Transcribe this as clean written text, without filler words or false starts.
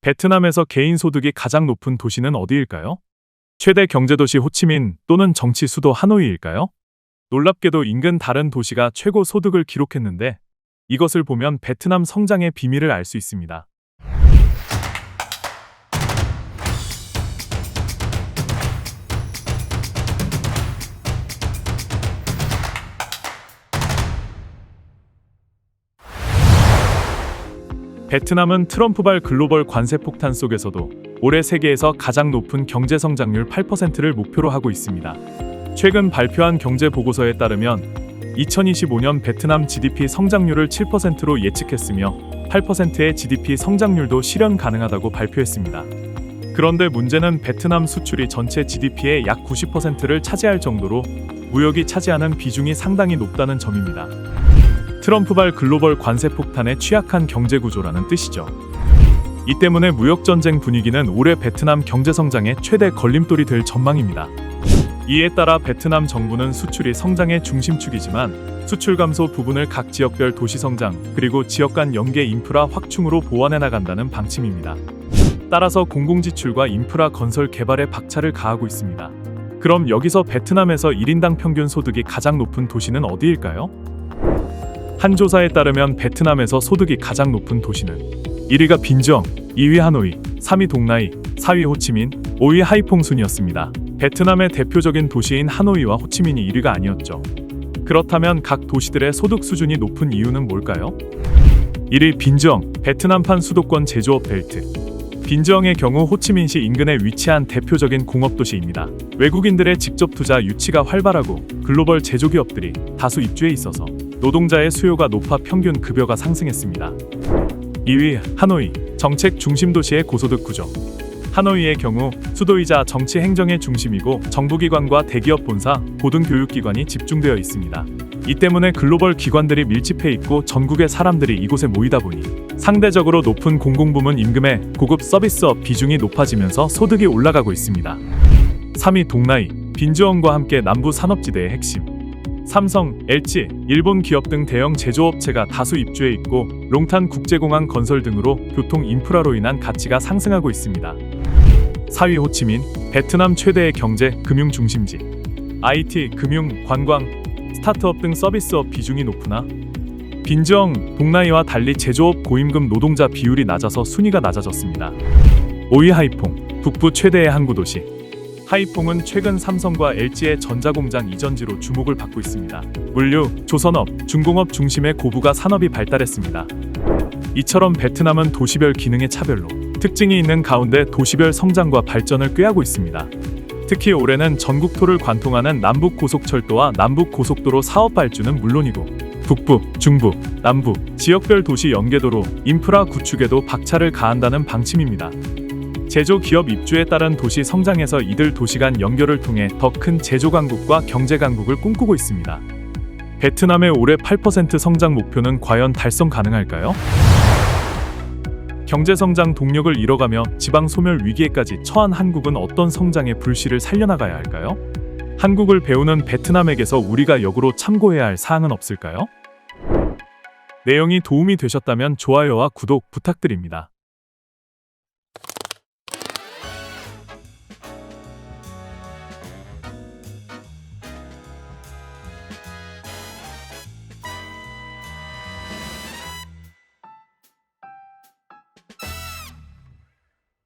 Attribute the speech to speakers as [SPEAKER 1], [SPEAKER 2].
[SPEAKER 1] 베트남에서 개인 소득이 가장 높은 도시는 어디일까요? 최대 경제도시 호치민 또는 정치 수도 하노이일까요? 놀랍게도 인근 다른 도시가 최고 소득을 기록했는데 이것을 보면 베트남 성장의 비밀을 알 수 있습니다. 베트남은 트럼프발 글로벌 관세 폭탄 속에서도 올해 세계에서 가장 높은 경제 성장률 8%를 목표로 하고 있습니다. 최근 발표한 경제 보고서에 따르면 2025년 베트남 GDP 성장률을 7%로 예측했으며 8%의 GDP 성장률도 실현 가능하다고 발표했습니다. 그런데 문제는 베트남 수출이 전체 GDP의 약 90%를 차지할 정도로 무역이 차지하는 비중이 상당히 높다는 점입니다. 트럼프발 글로벌 관세 폭탄에 취약한 경제 구조라는 뜻이죠. 이 때문에 무역전쟁 분위기는 올해 베트남 경제 성장의 최대 걸림돌이 될 전망입니다. 이에 따라 베트남 정부는 수출이 성장의 중심축이지만 수출 감소 부분을 각 지역별 도시 성장 그리고 지역 간 연계 인프라 확충으로 보완해 나간다는 방침입니다. 따라서 공공지출과 인프라 건설 개발에 박차를 가하고 있습니다. 그럼 여기서 베트남에서 1인당 평균 소득이 가장 높은 도시는 어디일까요? 한 조사에 따르면 베트남에서 소득이 가장 높은 도시는 1위가 빈정, 2위 하노이, 3위 동나이, 4위 호치민, 5위 하이퐁 순이었습니다. 베트남의 대표적인 도시인 하노이와 호치민이 1위가 아니었죠. 그렇다면 각 도시들의 소득 수준이 높은 이유는 뭘까요? 1위 빈정, 베트남판 수도권 제조업 벨트. 빈정의 경우 호치민시 인근에 위치한 대표적인 공업도시입니다. 외국인들의 직접 투자 유치가 활발하고 글로벌 제조기업들이 다수 입주해 있어서 노동자의 수요가 높아 평균 급여가 상승했습니다. 2위 하노이, 정책 중심 도시의 고소득 구조. 하노이의 경우 수도이자 정치 행정의 중심이고 정부기관과 대기업 본사, 고등교육기관이 집중되어 있습니다. 이 때문에 글로벌 기관들이 밀집해 있고 전국의 사람들이 이곳에 모이다 보니 상대적으로 높은 공공부문 임금에 고급 서비스업 비중이 높아지면서 소득이 올라가고 있습니다. 3위 동나이, 빈주원과 함께 남부 산업지대의 핵심. 삼성, LG, 일본 기업 등 대형 제조업체가 다수 입주해 있고 롱탄 국제공항 건설 등으로 교통 인프라로 인한 가치가 상승하고 있습니다. 4위 호치민, 베트남 최대의 경제, 금융 중심지. IT, 금융, 관광, 스타트업 등 서비스업 비중이 높으나 빈정, 동나이와 달리 제조업 고임금 노동자 비율이 낮아서 순위가 낮아졌습니다. 5위 하이퐁, 북부 최대의 항구 도시. 하이퐁은 최근 삼성과 LG의 전자공장 이전지로 주목을 받고 있습니다. 물류, 조선업, 중공업 중심의 고부가 산업이 발달했습니다. 이처럼 베트남은 도시별 기능의 차별로 특징이 있는 가운데 도시별 성장과 발전을 꾀하고 있습니다. 특히 올해는 전국토를 관통하는 남북고속철도와 남북고속도로 사업 발주는 물론이고 북부, 중부, 남부, 지역별 도시 연계도로 인프라 구축에도 박차를 가한다는 방침입니다. 제조기업 입주에 따른 도시 성장에서 이들 도시 간 연결을 통해 더 큰 제조강국과 경제강국을 꿈꾸고 있습니다. 베트남의 올해 8% 성장 목표는 과연 달성 가능할까요? 경제성장 동력을 잃어가며 지방 소멸 위기에까지 처한 한국은 어떤 성장의 불씨를 살려나가야 할까요? 한국을 배우는 베트남에게서 우리가 역으로 참고해야 할 사항은 없을까요? 내용이 도움이 되셨다면 좋아요와 구독 부탁드립니다.